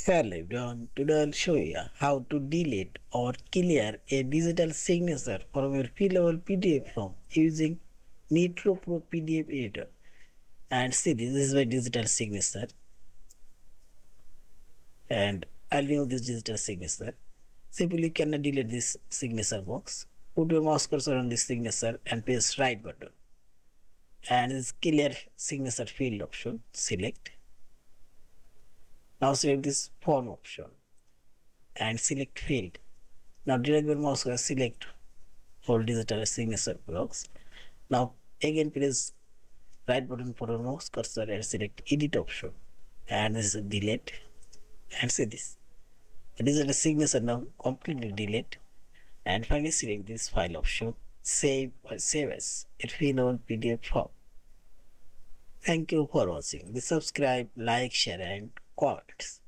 Hello everyone, today I'll show you how to delete or clear a digital signature from your fillable PDF form using Nitro Pro PDF Editor. And see, this is my digital signature, and I'll remove this digital signature. Simply you cannot delete this signature box. Put your mouse cursor on this signature and press right button. And this clear signature field option, select. Now select this form option and select field. Now drag your mouse cursor, select for digital signature blocks. Now again press right button for your mouse cursor and select edit option. And this is delete. And see this. The digital signature now completely delete. And finally select this file option. Save or save as it fillable PDF form. Thank you for watching. Please subscribe, like, share and comments.